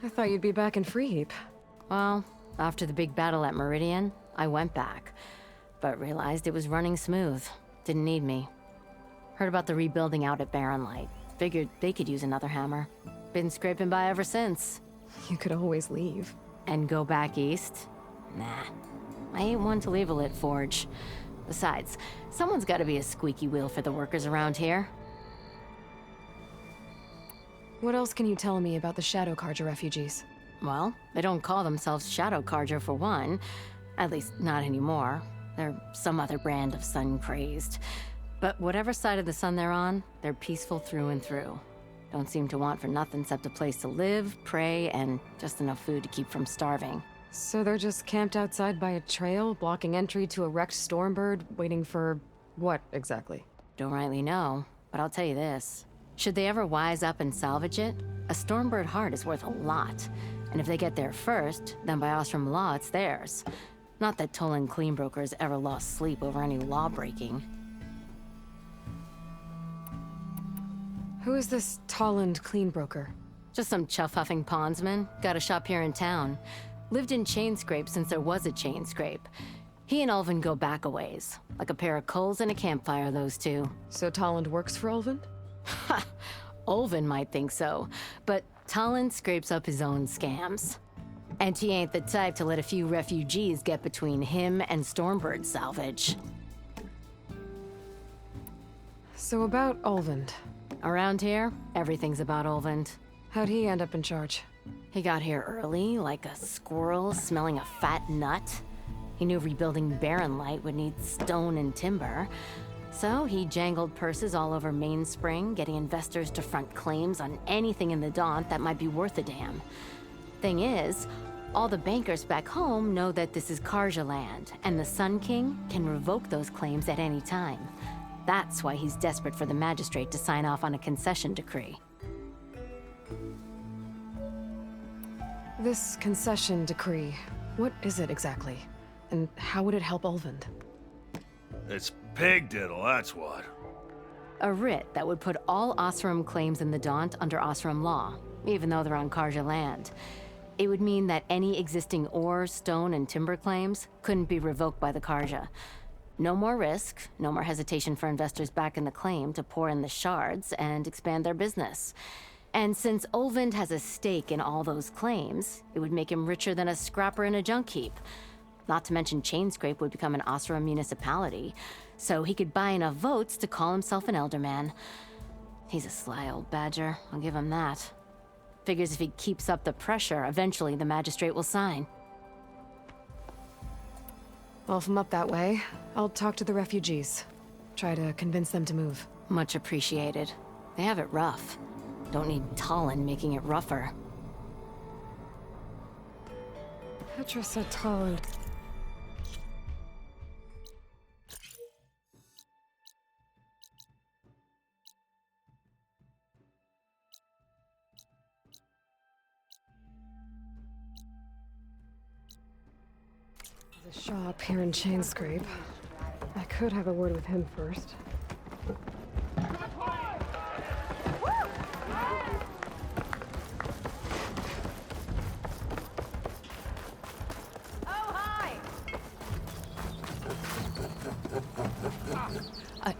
I thought you'd be back in Freeheap. Well, after the big battle at Meridian, I went back, but realized it was running smooth. Didn't need me. Heard about the rebuilding out at Barren Light. Figured they could use another hammer. Been scraping by ever since. You could always leave. And go back east? Nah. I ain't one to leave a lit forge. Besides, someone's gotta be a squeaky wheel for the workers around here. What else can you tell me about the Shadow Carja refugees? Well, they don't call themselves Shadow Carja for one. At least, not anymore. They're some other brand of sun-crazed. But whatever side of the sun they're on, they're peaceful through and through. Don't seem to want for nothing except a place to live, pray, and just enough food to keep from starving. So they're just camped outside by a trail, blocking entry to a wrecked Stormbird, waiting for... what, exactly? Don't rightly know, but I'll tell you this. Should they ever wise up and salvage it, a Stormbird heart is worth a lot. And if they get there first, then by Ostrom law, it's theirs. Not that Tolan Cleanbrokers ever lost sleep over any law-breaking. Who is this Tolland Cleanbroker? Just some chuff-huffing pondsman. Got a shop here in town. Lived in Chainscrape since there was a Chainscrape. He and Ulvin go back a ways. Like a pair of coals and a campfire, those two. So Tolland works for Ulvin? Ha! Ulvin might think so, but Tolland scrapes up his own scams. And he ain't the type to let a few refugees get between him and Stormbird salvage. So about Ulvin. Around here, everything's about Ulvin. How'd he end up in charge? He got here early, like a squirrel smelling a fat nut. He knew rebuilding Barren Light would need stone and timber. So he jangled purses all over Mainspring, getting investors to front claims on anything in the Daunt that might be worth a damn. Thing is, all the bankers back home know that this is Carja land, and the Sun King can revoke those claims at any time. That's why he's desperate for the magistrate to sign off on a concession decree. This concession decree, what is it exactly? And how would it help Ulvin? It's pig diddle, that's what. A writ that would put all Osram claims in the Daunt under Osram law, even though they're on Carja land. It would mean that any existing ore, stone, and timber claims couldn't be revoked by the Carja. No more risk, no more hesitation for investors back in the claim to pour in the shards and expand their business. And since Ulvin has a stake in all those claims, it would make him richer than a scrapper in a junk heap. Not to mention Chainscrape would become an Osram municipality, so he could buy enough votes to call himself an elderman. He's a sly old badger, I'll give him that. Figures if he keeps up the pressure, eventually the magistrate will sign. Well, if I'm up that way, I'll talk to the refugees. Try to convince them to move. Much appreciated. They have it rough. Don't need Tolland making it rougher. Petra said Tolland. There's a shop here in Chainscrape. I could have a word with him first.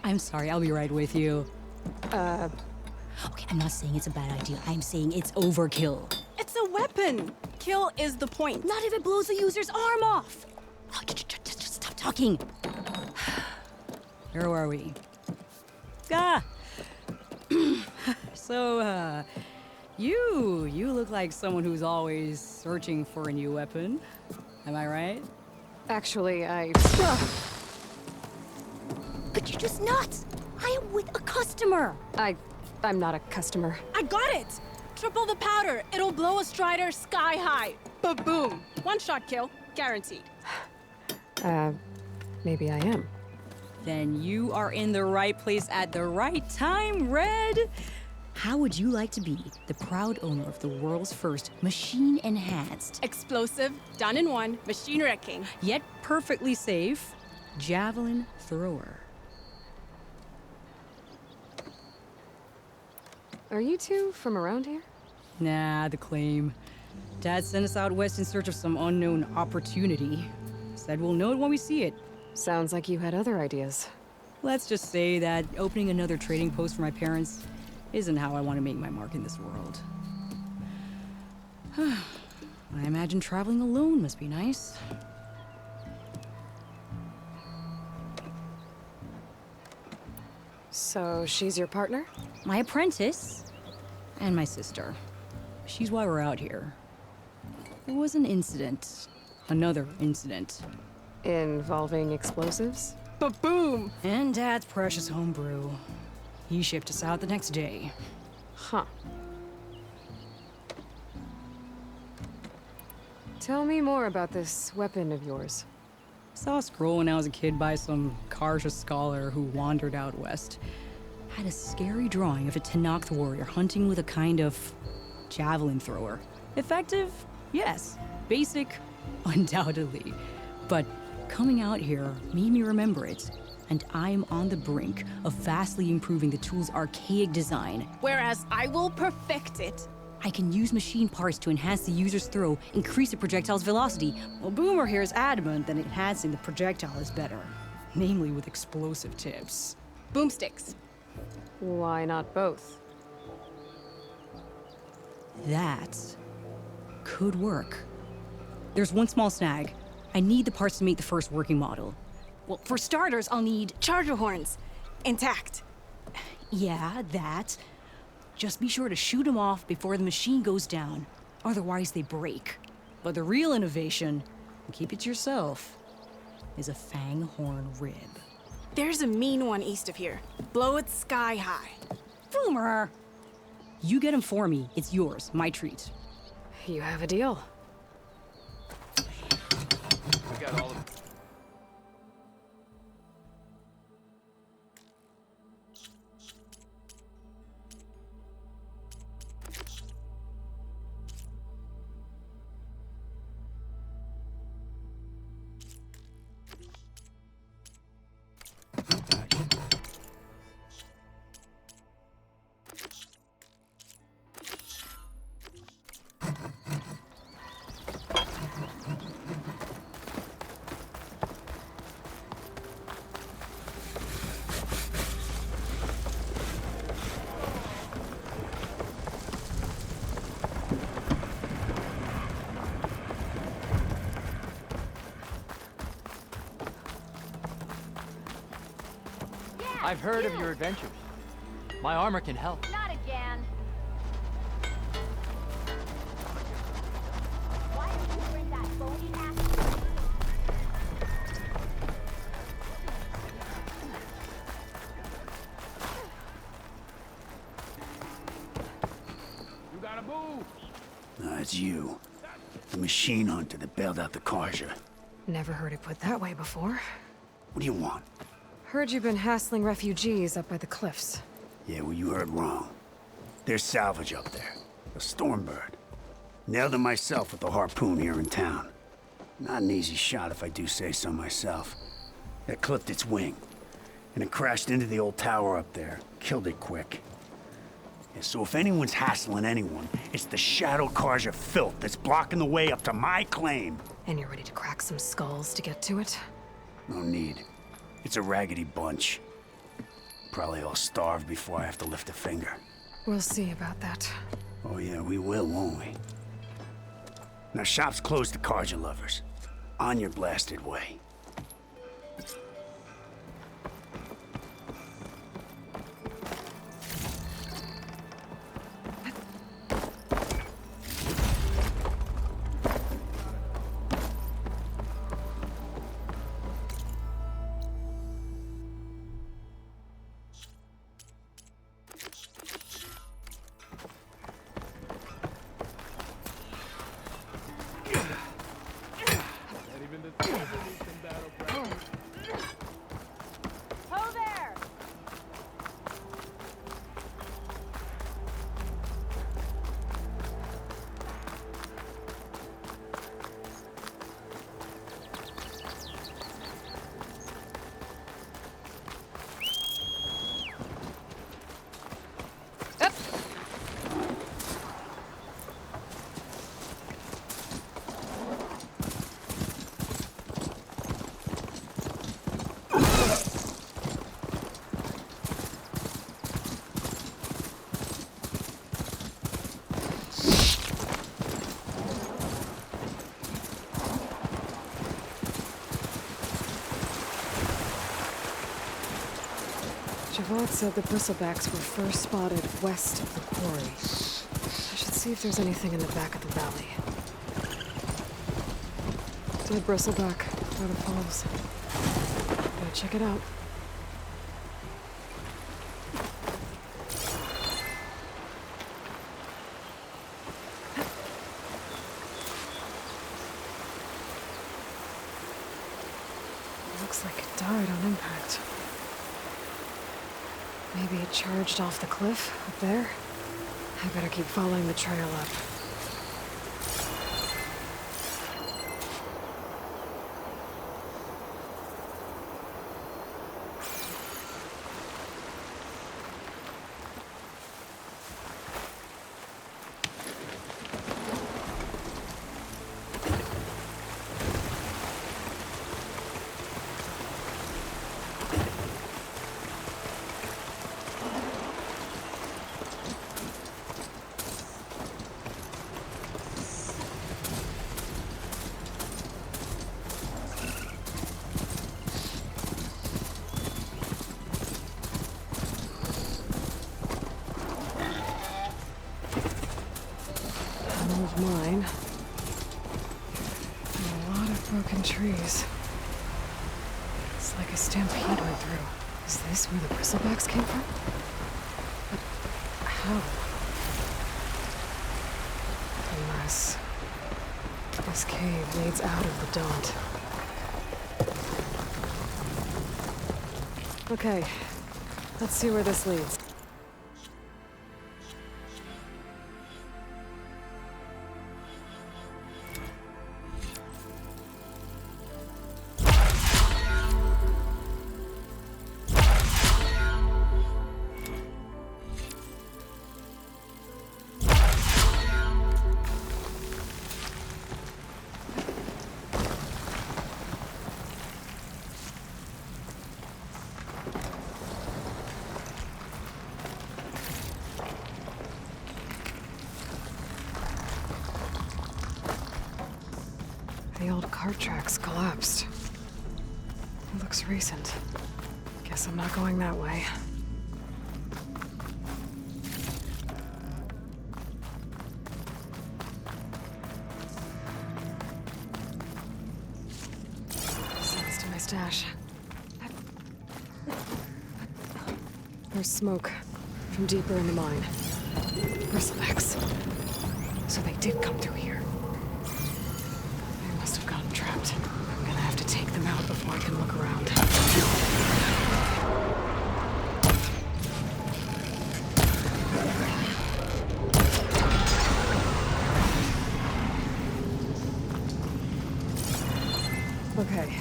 I'm sorry, I'll be right with you. Okay, I'm not saying it's a bad idea. I'm saying it's overkill. It's a weapon! Kill is the point. Not if it blows the user's arm off! Oh, just stop talking. Where were we? So, you look like someone who's always searching for a new weapon. Am I right? Actually, But you're just nuts! I am with a customer! I'm not a customer. I got it! Triple the powder. It'll blow a Strider sky high. Ba-boom. One shot kill. Guaranteed. Maybe I am. Then you are in the right place at the right time, Red! How would you like to be the proud owner of the world's first machine-enhanced, Explosive, done in one, machine wrecking. Yet perfectly safe, javelin thrower? Are you two from around here? Nah, the claim. Dad sent us out west in search of some unknown opportunity. Said we'll know it when we see it. Sounds like you had other ideas. Let's just say that opening another trading post for my parents isn't how I want to make my mark in this world. I imagine traveling alone must be nice. So she's your partner? My apprentice and my sister. She's why we're out here. There was an incident. Another incident. Involving explosives? Ba-boom! And Dad's precious homebrew. He shipped us out the next day. Huh. Tell me more about this weapon of yours. Saw a scroll when I was a kid by some Karja scholar who wandered out west. Had a scary drawing of a Tenakth warrior hunting with a kind of javelin thrower. Effective? Yes. Basic? Undoubtedly. But coming out here made me remember it. And I'm on the brink of vastly improving the tool's archaic design. Whereas I will perfect it. I can use machine parts to enhance the user's throw, increase the projectile's velocity. Well, Boomer here is adamant that enhancing the projectile is better. Namely with explosive tips. Boomsticks. Why not both? That could work. There's one small snag. I need the parts to make the first working model. Well, for starters, I'll need charger horns. Intact. Yeah, that. Just be sure to shoot them off before the machine goes down. Otherwise, they break. But the real innovation, and keep it to yourself, is a fang horn rib. There's a mean one east of here. Blow it sky high. Boomer! You get him for me. It's yours. My treat. You have a deal. We got all of I've heard of your adventures. My armor can help. Not again. Why did you bring that phony ass? You gotta move! No, it's you. The machine hunter that bailed out the Karja. Never heard it put that way before. What do you want? Heard you've been hassling refugees up by the cliffs. Yeah, well, you heard wrong. There's salvage up there. A Stormbird. Nailed it myself with the harpoon here in town. Not an easy shot if I do say so myself. It clipped its wing. And it crashed into the old tower up there. Killed it quick. Yeah, so if anyone's hassling anyone, it's the Shadow Karja filth that's blocking the way up to my claim. And you're ready to crack some skulls to get to it? No need. It's a raggedy bunch. Probably all starved before I have to lift a finger. We'll see about that. Oh yeah, we will, won't we? Now shop's closed to Karja lovers. On your blasted way. Not even the devil can vault said the bristlebacks were first spotted west of the quarry. I should see if there's anything in the back of the valley. Dead bristleback, by the falls. Gotta check it out. Looks like it died on impact. Maybe it charged off the cliff up there? I better keep following the trail up. Mine. And a lot of broken trees. It's like a stampede went through. Is this where the bristlebacks came from? But how? Unless this cave leads out of the Daunt. Okay, let's see where this leads. The old cart tracks collapsed. It looks recent. Guess I'm not going that way. Sounds to my stash. There's smoke from deeper in the mine. Bristlebacks. So they did come through here. Must have gotten trapped. I'm gonna have to take them out before I can look around. Okay.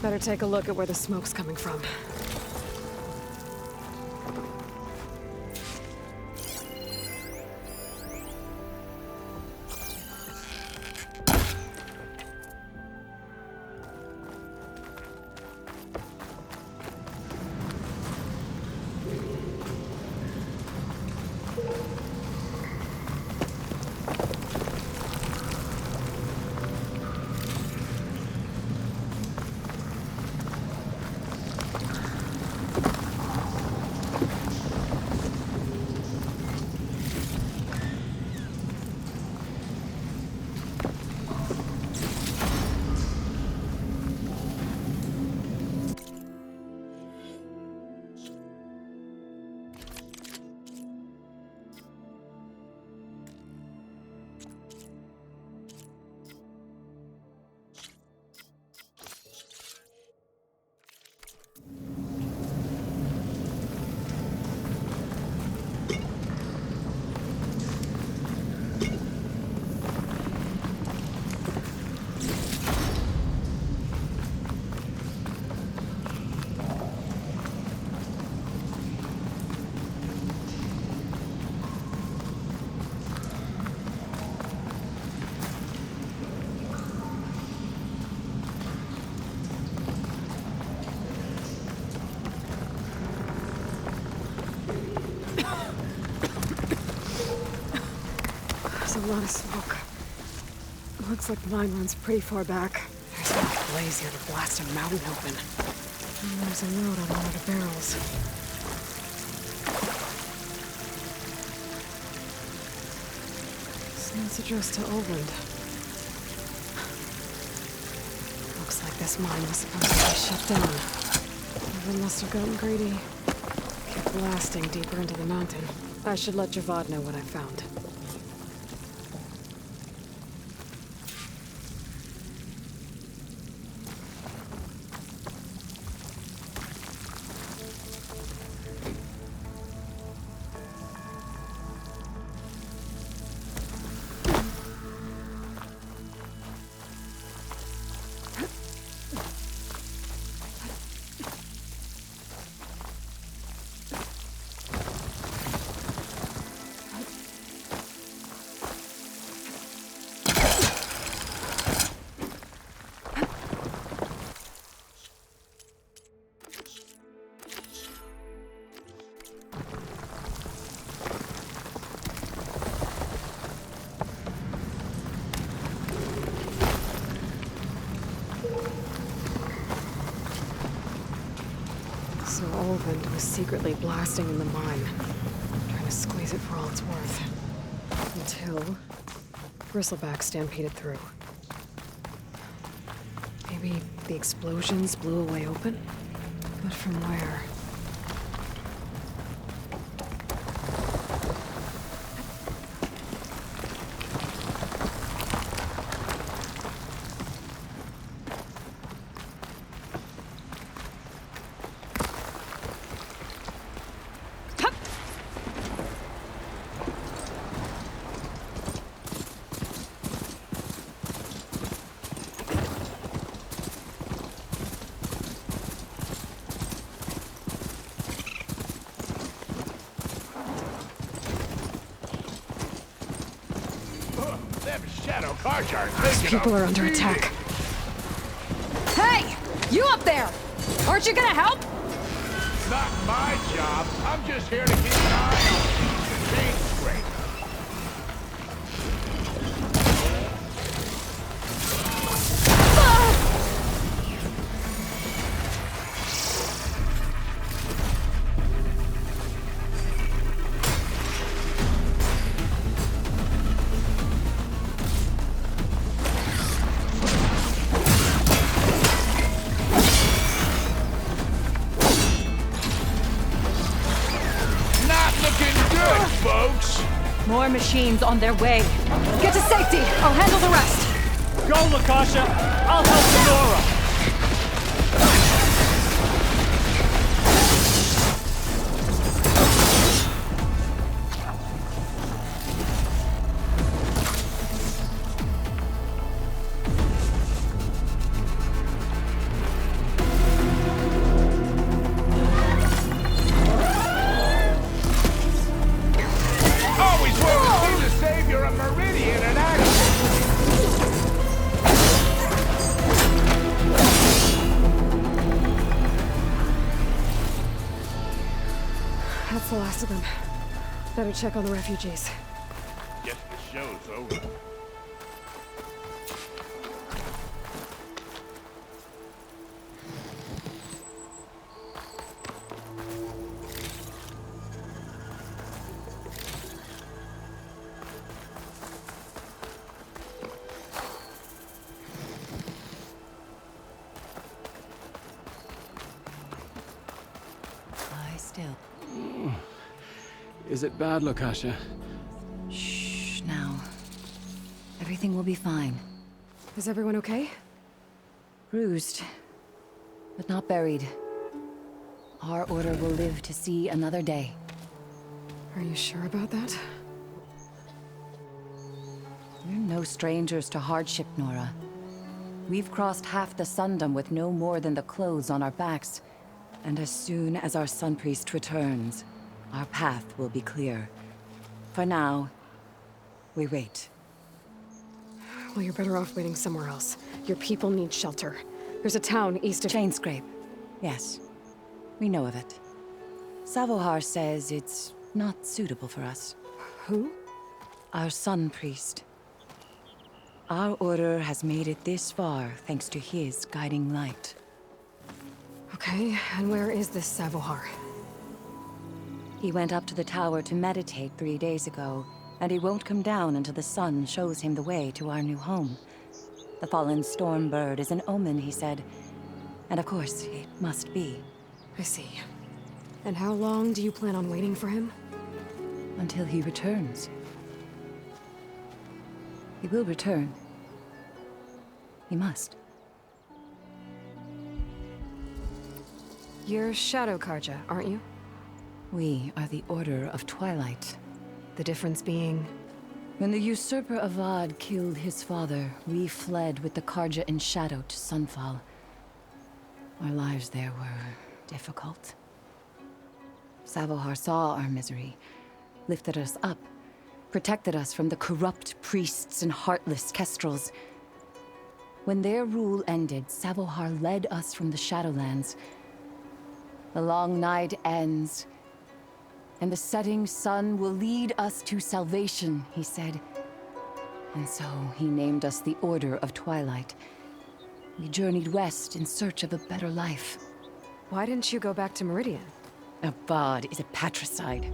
Better take a look at where the smoke's coming from. There's a lot of smoke. Looks like the mine runs pretty far back. There's enough blaze here to blast a mountain open. And there's a note on one of the barrels. That's addressed to Oland. Looks like this mine was supposed to be shut down. Whoever must have gotten greedy. Kept blasting deeper into the mountain. I should let Javad know what I found. So Oland was secretly blasting in the mine, trying to squeeze it for all it's worth. Until Bristleback stampeded through. Maybe the explosions blew a way open? But from where? Shadow car charge. These people are under attack. Hey! You up there! Aren't you gonna help? Not my job. I'm just here to keep an eye on the chain scrape. Folks! More machines on their way. Get to safety. I'll handle the rest. Go, Lakasha! I'll help Nora! That's the last of them. Better check on the refugees. Guess the show's over. Lie still. Is it bad, Lakasha? Shh, now. Everything will be fine. Is everyone okay? Bruised, but not buried. Our order will live to see another day. Are you sure about that? We're no strangers to hardship, Nora. We've crossed half the Sundom with no more than the clothes on our backs. And as soon as our Sun Priest returns, our path will be clear. For now, we wait. Well, you're better off waiting somewhere else. Your people need shelter. There's a town east of... Chainscrape. Yes. We know of it. Savohar says it's not suitable for us. Who? Our Sun Priest. Our order has made it this far thanks to his guiding light. Okay, and where is this Savohar? He went up to the tower to meditate 3 days ago, And he won't come down until the sun shows him the way to our new home. The fallen storm bird is an omen, he said. And of course, it must be. I see. And how long do you plan on waiting for him? Until he returns. He will return. He must. You're Shadow Karja, aren't you? We are the Order of Twilight. The difference being... When the usurper Avad killed his father, we fled with the Karja in shadow to Sunfall. Our lives there were difficult. Savohar saw our misery, lifted us up, protected us from the corrupt priests and heartless kestrels. When their rule ended, Savohar led us from the Shadowlands. The long night ends, and the setting sun will lead us to salvation, he said. And so he named us the Order of Twilight. We journeyed west in search of a better life. Why didn't you go back to Meridian? Avad is a patricide.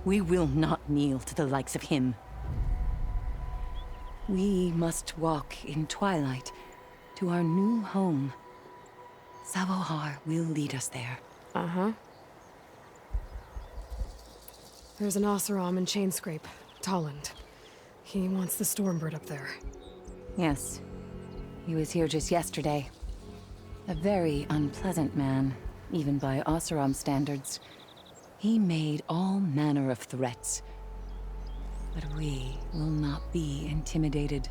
We will not kneel to the likes of him. We must walk in twilight to our new home. Savohar will lead us there. Uh-huh. There's an Oseram in Chainscrape, Tolland. He wants the Stormbird up there. Yes. He was here just yesterday. A very unpleasant man, even by Oseram standards. He made all manner of threats. But we will not be intimidated.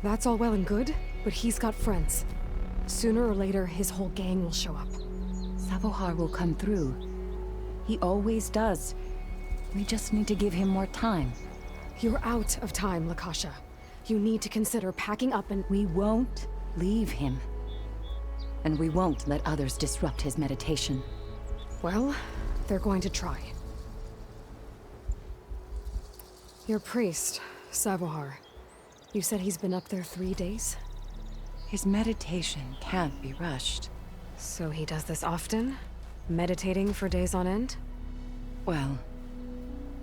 That's all well and good, but he's got friends. Sooner or later, his whole gang will show up. Savohar will come through. He always does. We just need to give him more time. You're out of time, Lakasha. You need to consider packing up and... We won't leave him. And we won't let others disrupt his meditation. Well, they're going to try. Your priest, Savohar. You said he's been up there 3 days? His meditation can't be rushed. So he does this often? Meditating for days on end? Well,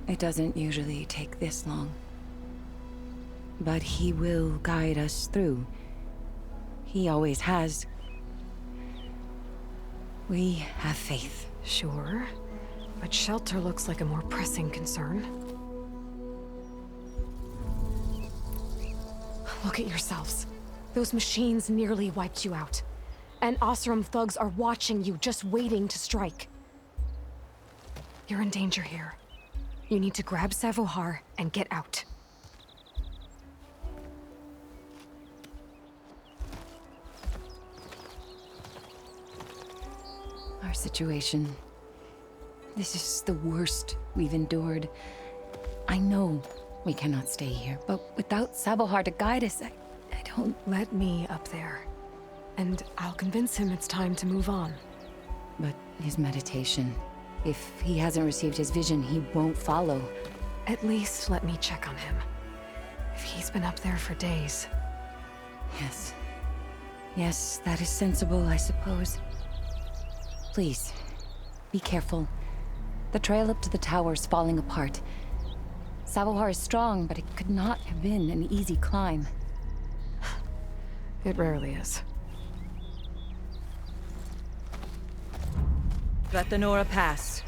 it doesn't usually take this long. But he will guide us through. He always has. We have faith. Sure. But shelter looks like a more pressing concern. Look at yourselves. Those machines nearly wiped you out. And Oseram thugs are watching you, just waiting to strike. You're in danger here. You need to grab Savohar and get out. Our situation. This is the worst we've endured. I know we cannot stay here, but without Savohar to guide us, I don't... Let me up there. And I'll convince him it's time to move on. But his meditation... If he hasn't received his vision, he won't follow. At least let me check on him. If he's been up there for days. Yes. Yes, that is sensible, I suppose. Please, be careful. The trail up to the tower's falling apart. Savohar is strong, but it could not have been an easy climb. It rarely is. Let the Nora pass.